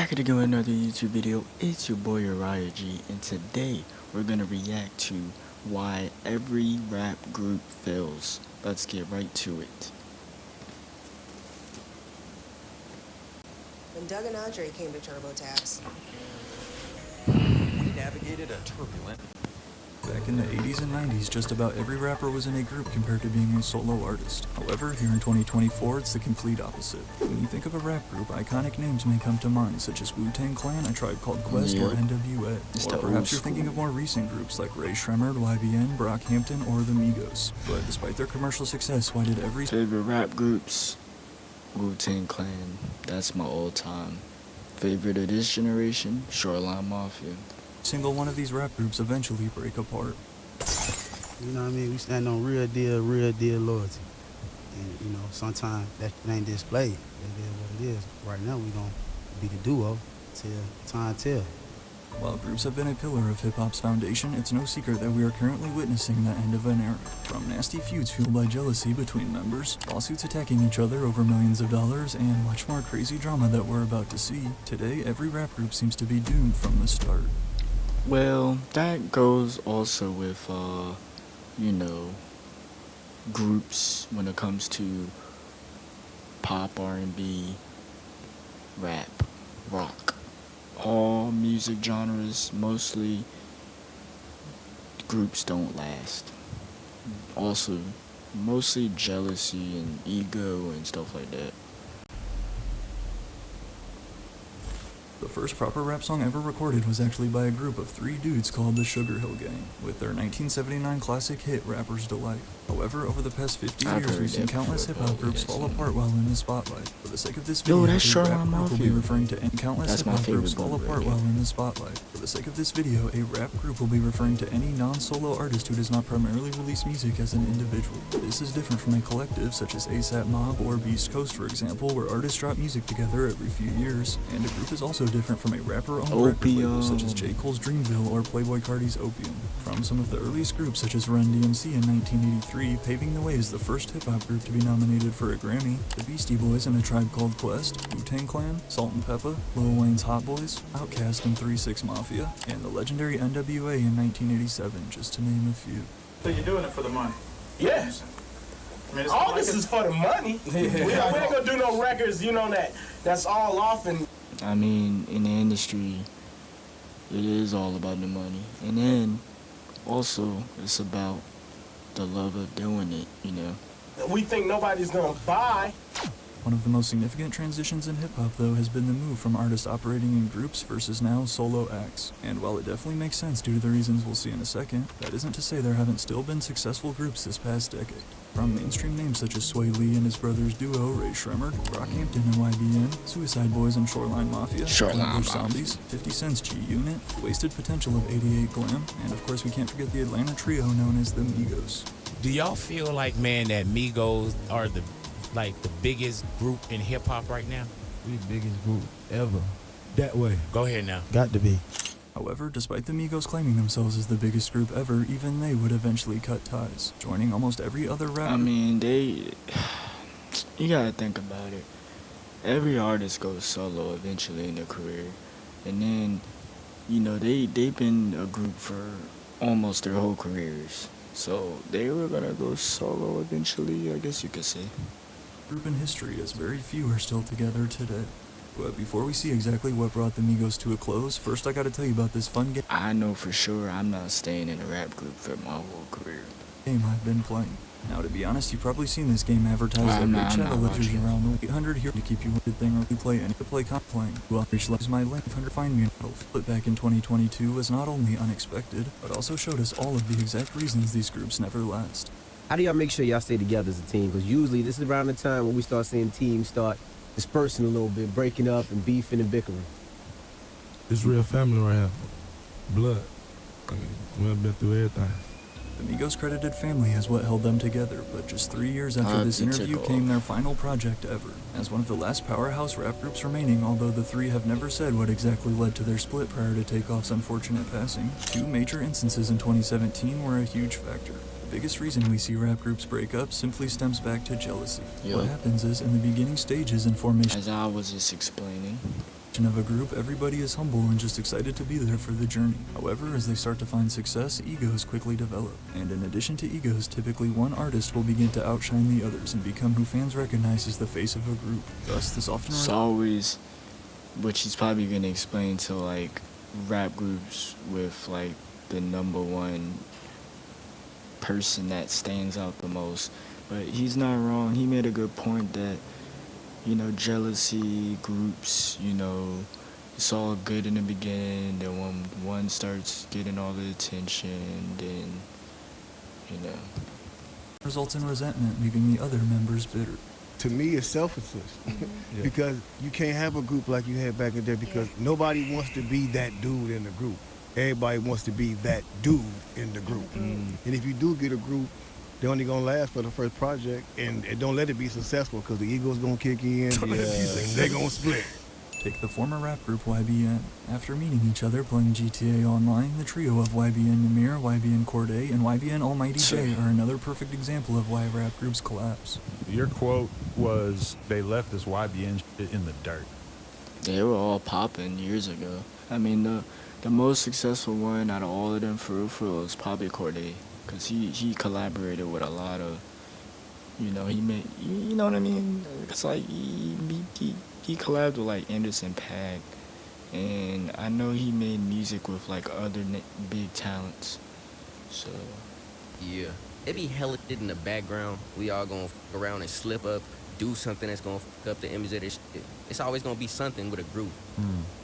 Back again with another YouTube video. It's your boy Uriah G, and today we're gonna react to why every rap group fails. Let's get right to it. When Doug and Andre came to TurboTax, we navigated a turbulent... Back in the 80s and 90s, just about every rapper was in a group compared to being a solo artist. However, here in 2024, it's the complete opposite. When you think of a rap group, iconic names may come to mind, such as Wu-Tang Clan, A Tribe Called Quest, or NWA. Or perhaps you're thinking of more recent groups like Rae Sremmurd, YBN, Brockhampton, or the Migos. But despite their commercial success, why did every favorite rap groups? Wu-Tang Clan, that's my all-time. Favorite of this generation? Shoreline Mafia. single one of these rap groups eventually break apart? You know what I mean? We stand on real deal loyalty. And, you know, sometimes that ain't displayed. It is what it is. Right now, we gonna be the duo till time tell. While groups have been a pillar of hip-hop's foundation, it's no secret that we are currently witnessing the end of an era. From nasty feuds fueled by jealousy between members, lawsuits attacking each other over millions of dollars, and much more crazy drama that we're about to see, today every rap group seems to be doomed from the start. Well, that goes also with, you know, groups when it comes to pop, R&B, rap, rock. All music genres, mostly groups don't last. Also, mostly jealousy and ego and stuff like that. The first proper rap song ever recorded was actually by a group of 3 dudes called the Sugar Hill Gang, with their 1979 classic hit Rapper's Delight. However, over the past 50 years, we've seen countless hip-hop groups fall apart while in the spotlight. For the sake of this video, a rap group will be referring to any countless hip-hop groups fall apart while in the spotlight. For the sake of this video, a rap group will be referring to any non-solo artist who does not primarily release music as an individual. This is different from a collective such as ASAP Mob or Beast Coast, for example, where artists drop music together every few years. And a group is also different from a rapper-owned record label such as J. Cole's Dreamville or Playboi Carti's Opium. From some of the earliest groups such as Run DMC in 1983, paving the way as the first hip-hop group to be nominated for a Grammy, the Beastie Boys and A Tribe Called Quest, Wu-Tang Clan, Salt-N-Pepa, Lil Wayne's Hot Boys, Outkast and 3 6 Mafia, and the legendary NWA in 1987, just to name a few. So you're doing it for the money? Yeah. I mean, All this is for the money. We ain't gonna do no records, you know, that's all off and... I mean, in the industry, it is all about the money. And then, also, it's about the love of doing it, you know. We think nobody's gonna buy. One of the most significant transitions in hip-hop, though, has been the move from artists operating in groups versus now solo acts. And while it definitely makes sense due to the reasons we'll see in a second, that isn't to say there haven't still been successful groups this past decade. From mainstream names such as Sway Lee and his brothers duo, Rae Sremmurd, Brockhampton and YBN, Suicide Boys and Shoreline Mafia, Flatbush Zombies, 50 Cent's G-Unit, Wasted Potential of 88 Glam, and of course we can't forget the Atlanta trio known as the Migos. Do y'all feel like, man, that Migos are the biggest group in hip hop right now? We the biggest group ever. That way. Go ahead now. Got to be. However, despite the Migos claiming themselves as the biggest group ever, even they would eventually cut ties, joining almost every other rapper. I mean, you gotta think about it. Every artist goes solo eventually in their career. And then, you know, they've been a group for almost their whole careers. So they were gonna go solo eventually, I guess you could say. Group in history, as very few are still together today. But before we see exactly what brought the Migos to a close, first I gotta tell you about this fun game I know for sure I'm not staying in a rap group for my whole career. I've been playing. Now, to be honest, you've probably seen this game advertised at big challenges around the 800 here to keep you with the thing or play any to play comp playing. Well, reach loves my link 100 find me but back in 2022 was not only unexpected, but also showed us all of the exact reasons these groups never last. How do y'all make sure y'all stay together as a team? Because usually this is around the time when we start seeing teams start dispersing a little bit, breaking up and beefing and bickering. It's real family right here. Blood. We've been through everything. The Migos credited family as what held them together, but just 3 years after this interview came their final project ever. As one of the last powerhouse rap groups remaining, although the 3 have never said what exactly led to their split prior to Takeoff's unfortunate passing, 2 major instances in 2017 were a huge factor. The biggest reason we see rap groups break up simply stems back to jealousy. What happens is, in the beginning stages and formation, as I was just explaining, of a group, everybody is humble and just excited to be there for the journey. However, as they start to find success, egos quickly develop. And in addition to egos, typically one artist will begin to outshine the others and become who fans recognize as the face of a group. Thus, this often It's always, which he's probably gonna explain to like rap groups with like the number one person that stands out the most. But he's not wrong. He made a good point that, you know, jealousy groups, you know, it's all good in the beginning, then when one starts getting all the attention, then, you know. results in resentment, leaving the other members bitter. To me, it's selfishness. Because you can't have a group like you had back in there because nobody wants to be that dude in the group. Everybody wants to be that dude in the group. And if you do get a group, they're only gonna last for the first project, and don't let it be successful because the ego's gonna kick in. They're gonna split. Take the former rap group YBN. After meeting each other playing GTA Online, the trio of YBN Namir, YBN Corday, and YBN Almighty J are another perfect example of why rap groups collapse. Your quote was, they left this YBN shit in the dirt. They were all popping years ago. I mean, the most successful one out of all of them for real was probably Corday, because he collaborated with a lot of, you know, he made, you know what I mean? It's like he collabed with like Anderson .Paak, and I know he made music with like other big talents. So yeah, it be hella shit in the background. We all gonna fuck around and slip up, do something that's gonna fuck up the image of this shit. It's always gonna be something with a group.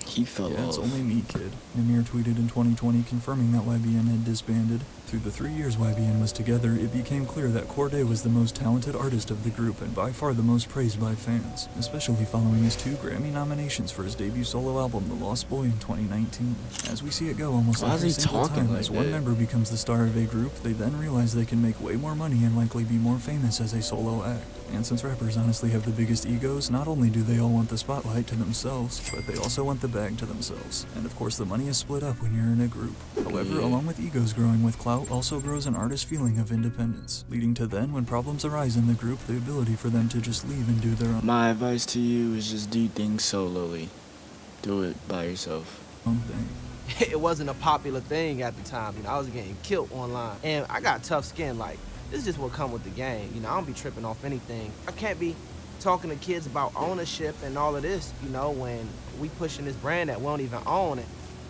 He fell off. It's only me, kid. Namir tweeted in 2020 confirming that YBN had disbanded. Through the 3 years YBN was together, it became clear that Corday was the most talented artist of the group and by far the most praised by fans, especially following his 2 Grammy nominations for his debut solo album, The Lost Boy, in 2019. As we see it go almost every single time as one member becomes the star of a group, they then realize they can make way more money and likely be more famous as a solo act. And since rappers honestly have the biggest egos, not only do they all want the spotlight to themselves, but they also want the bag to themselves. And of course the money is split up when you're in a group. However, along with egos growing with clout also grows an artist's feeling of independence, leading to then, when problems arise in the group, the ability for them to just leave and do their own My advice to you is just do things solely. Do it by yourself. thing. It wasn't a popular thing at the time. You know, I was getting killed online. And I got tough skin. Like, this is just what come with the game. You know, I don't be tripping off anything. I can't be talking to kids about ownership and all of this, you know, when we pushing this brand that we don't even own it.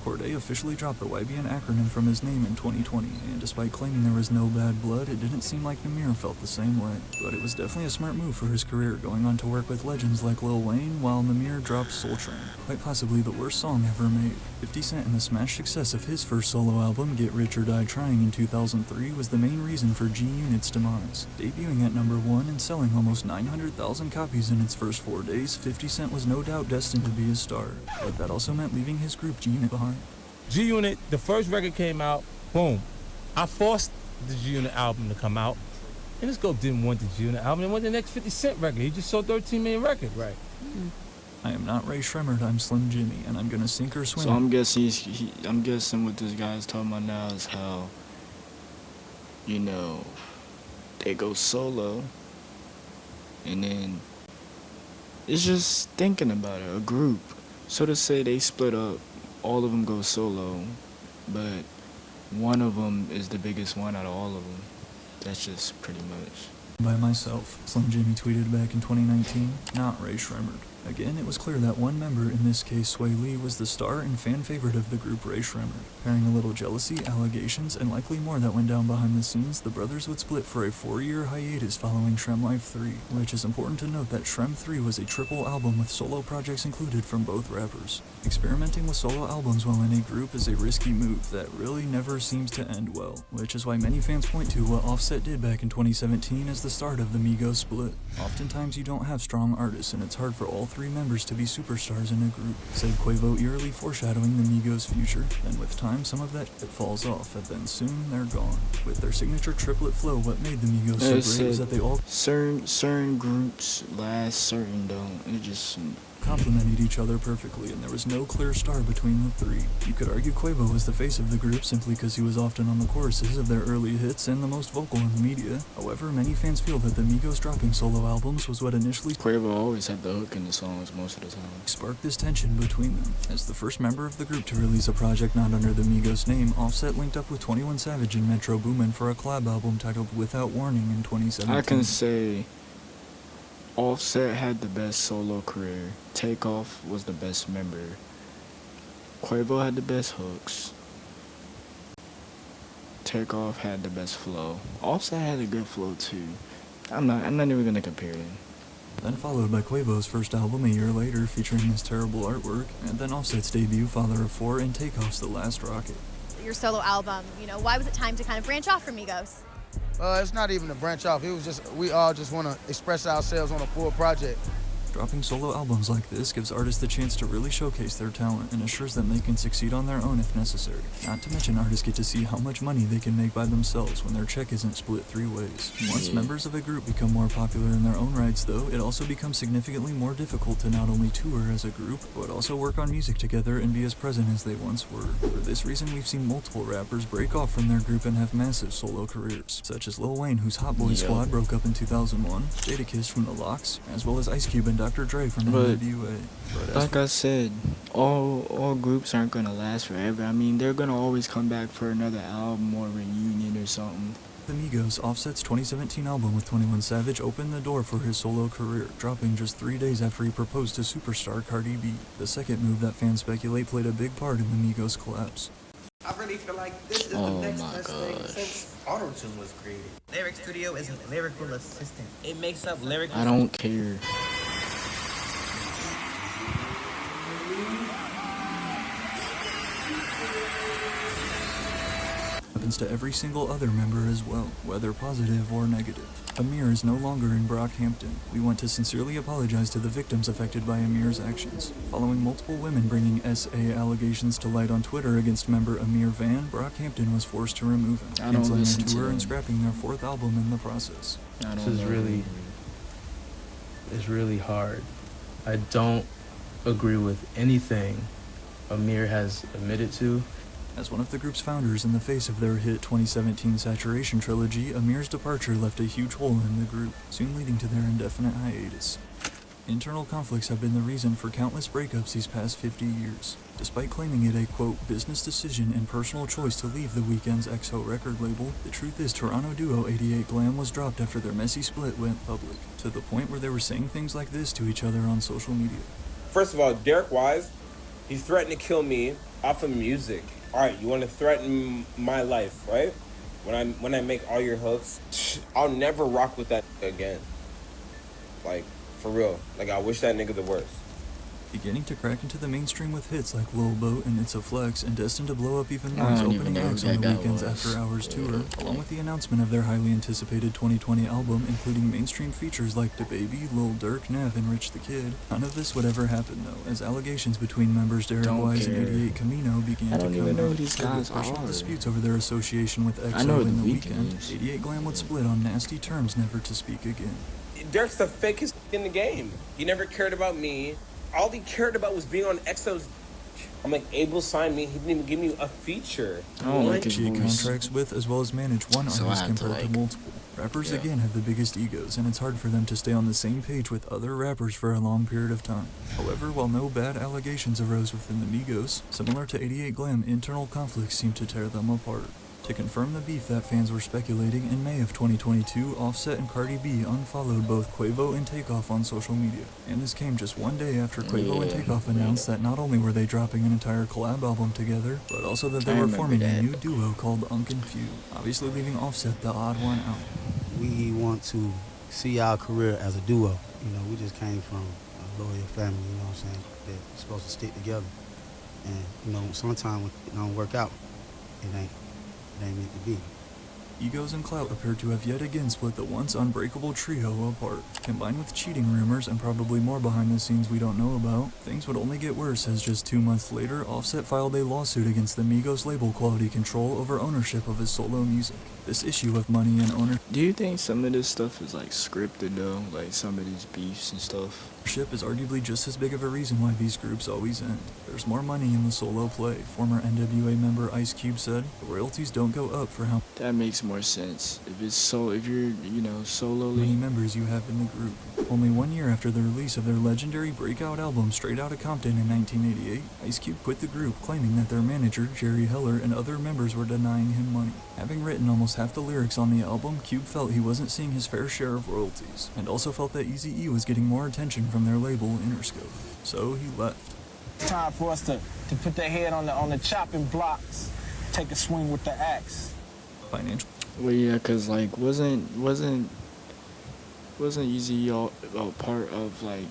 Corday officially dropped the YBN acronym from his name in 2020, and despite claiming there was no bad blood, it didn't seem like Namir felt the same way. But it was definitely a smart move for his career, going on to work with legends like Lil Wayne, while Namir dropped Soul Train, quite possibly the worst song ever made. 50 Cent and the smash success of his first solo album, Get Rich or Die Trying, in 2003 was the main reason for G-Unit's demise. Debuting at number 1 and selling almost 900,000 copies in its first 4 days, 50 Cent was no doubt destined to be a star, but that also meant leaving his group G-Unit behind. G-Unit, the first record came out, boom. I forced the G-Unit album to come out. And this girl didn't want the G-Unit album, and went the next 50 Cent record. He just sold 13 million records. Right. I am not Ray Shremmerd, I'm Slim Jimmy, and I'm gonna sink or swim. So I'm guessing what this guy's talking about now is how, you know, they go solo, and then it's just thinking about it, a group. So to say they split up, all of them go solo, but one of them is the biggest one out of all of them. That's just pretty much. By myself, Slim Jimmy tweeted back in 2019, not Ray Shremmerd. Again, it was clear that one member, in this case Sway Lee, was the star and fan favorite of the group Ray Shremmerd. Pairing a little jealousy, allegations, and likely more that went down behind the scenes, the brothers would split for a 4-year hiatus following Shrem Life 3, which is important to note that Shrem 3 was a triple album with solo projects included from both rappers. Experimenting with solo albums while in a group is a risky move that really never seems to end well, which is why many fans point to what Offset did back in 2017 as the start of the Migos split. Oftentimes you don't have strong artists, and it's hard for all 3 members to be superstars in a group, said Quavo, eerily foreshadowing the Migos' future. Then with time, some of that shit falls off, and then soon they're gone. With their signature triplet flow, what made the Migos so great is that they all certain groups last, certain don't. It just complemented each other perfectly, and there was no clear star between the three. You could argue Quavo was the face of the group simply because he was often on the choruses of their early hits and the most vocal in the media. However, many fans feel that the Migos dropping solo albums was what initially Quavo always had the hook in the songs most of the time. Sparked this tension between them. As the first member of the group to release a project not under the Migos name, Offset linked up with 21 Savage and Metro Boomin for a collab album titled Without Warning in 2017. I can say Offset had the best solo career. Takeoff was the best member. Quavo had the best hooks. Takeoff had the best flow. Offset had a good flow too. I'm not even gonna compare them. Then followed by Quavo's first album a year later featuring this terrible artwork, and then Offset's debut, Father of Four, and Takeoff's The Last Rocket. Your solo album, why was it time to kind of branch off from Migos? It's not even a branch off. It was just, we all just want to express ourselves on a full project. Dropping solo albums like this gives artists the chance to really showcase their talent and assures them they can succeed on their own if necessary. Not to mention artists get to see how much money they can make by themselves when their check isn't split three ways. Once members of a group become more popular in their own rights though, it also becomes significantly more difficult to not only tour as a group, but also work on music together and be as present as they once were. For this reason, we've seen multiple rappers break off from their group and have massive solo careers, such as Lil Wayne, whose Hot Boy Squad broke up in 2001, Jadakiss from The Lox, as well as Ice Cube and Dr. Dre from NWA. Like I said, all groups aren't gonna last forever. I mean, they're gonna always come back for another album or reunion or something. The Migos, Offset's 2017 album with 21 Savage, opened the door for his solo career, dropping just 3 days after he proposed to superstar Cardi B. The second move that fans speculate played a big part in the Migos' collapse. I really feel like this is the next best thing since Auto-Tune was created. Lyric Studio is a lyrical assistant. It makes up lyrical... I don't care. Happens to every single other member as well, whether positive or negative. Amir is no longer in Brockhampton. We want to sincerely apologize to the victims affected by Amir's actions. Following multiple women bringing SA allegations to light on Twitter against member Amir Van, Brockhampton was forced to remove him, canceling their tour and scrapping their fourth album in the process. This is really hard. I don't agree with anything Amir has admitted to. As one of the group's founders in the face of their hit 2017 Saturation trilogy, Amir's departure left a huge hole in the group, soon leading to their indefinite hiatus. Internal conflicts have been the reason for countless breakups these past 50 years. Despite claiming it a, quote, business decision and personal choice to leave the Weeknd's XO record label, the truth is Toronto duo 88 Glam was dropped after their messy split went public, to the point where they were saying things like this to each other on social media. First of all, Derek Wise, he threatened to kill me off of music. All right, you want to threaten my life, right? When I make all your hooks, I'll never rock with that again. Like, for real. Like, I wish that nigga the worst. Beginning to crack into the mainstream with hits like Lil Boat and It's a Flex, and destined to blow up even more as opening acts on the Weeknd's After Hours tour, along with the announcement of their highly anticipated 2020 album, including mainstream features like DaBaby, Lil Durk, Nev, and Rich the Kid. None of this would ever happen though, as allegations between members Derek Wise and 88 Camino began to come out. These guys Personal disputes over their association with EXO in the Weeknd. 88 Glam would split on nasty terms, never to speak again. Derek's the fakest in the game. He never cared about me. All he cared about was being on EXO's. I'm like, Abel signed me. He didn't even give me a feature. Negotiate contracts with, as well as manage one artist compared to multiple. Rappers again have the biggest egos, and it's hard for them to stay on the same page with other rappers for a long period of time. However, while no bad allegations arose within the Migos, similar to 88 Glam, internal conflicts seemed to tear them apart. To confirm the beef that fans were speculating, in May of 2022, Offset and Cardi B unfollowed both Quavo and Takeoff on social media. And this came just one day after Quavo and Takeoff announced that not only were they dropping an entire collab album together, but also that they were forming a new duo called Unconfused, obviously leaving Offset the odd one out. We want to see our career as a duo. You know, we just came from a loyal family, you know what I'm saying, that's supposed to stick together. And, you know, sometimes it don't work out, it ain't meant to be. Egos and clout appear to have yet again split the once unbreakable trio apart. Combined with cheating rumors and probably more behind the scenes we don't know about, things would only get worse as just 2 months later, Offset filed a lawsuit against the Migos label Quality Control over ownership of his solo music. This issue of money and ownership. Do you think some of this stuff is like scripted though? Like some of these beefs and stuff? Ship is arguably just as big of a reason why these groups always end. There's more money in the solo play. Former NWA member Ice Cube said, the royalties don't go up for how That makes more sense. If you're, solely many members you have in the group. Only 1 year after the release of their legendary breakout album Straight Outta Compton in 1988, Ice Cube quit the group, claiming that their manager, Jerry Heller, and other members were denying him money. Having written almost half the lyrics on the album, Cube felt he wasn't seeing his fair share of royalties, and also felt that Eazy-E was getting more attention from their label, Interscope. So he left. It's time for us to put their head on the chopping blocks, take a swing with the axe. Financial. Well, yeah, cause like wasn't Eazy all part of like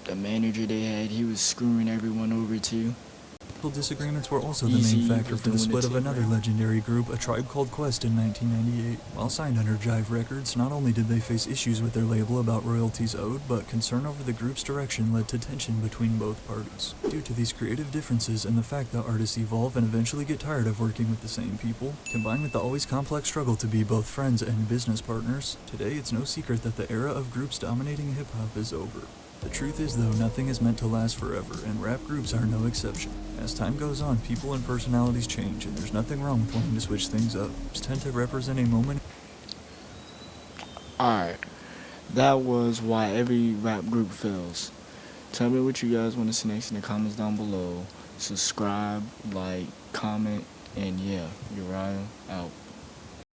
the manager they had? He was screwing everyone over too. Disagreements were also the main factor for the split of another legendary group, A Tribe Called Quest, in 1998. While signed under Jive Records, not only did they face issues with their label about royalties owed, but concern over the group's direction led to tension between both parties. Due to these creative differences and the fact that artists evolve and eventually get tired of working with the same people, combined with the always complex struggle to be both friends and business partners, today it's no secret that the era of groups dominating hip-hop is over. The truth is, though, nothing is meant to last forever, and rap groups are no exception. As time goes on, people and personalities change, and there's nothing wrong with wanting to switch things up. Groups tend to represent a moment. Alright, that was why every rap group fails. Tell me what you guys want to see next in the comments down below. Subscribe, like, comment, and yeah, Uriah out.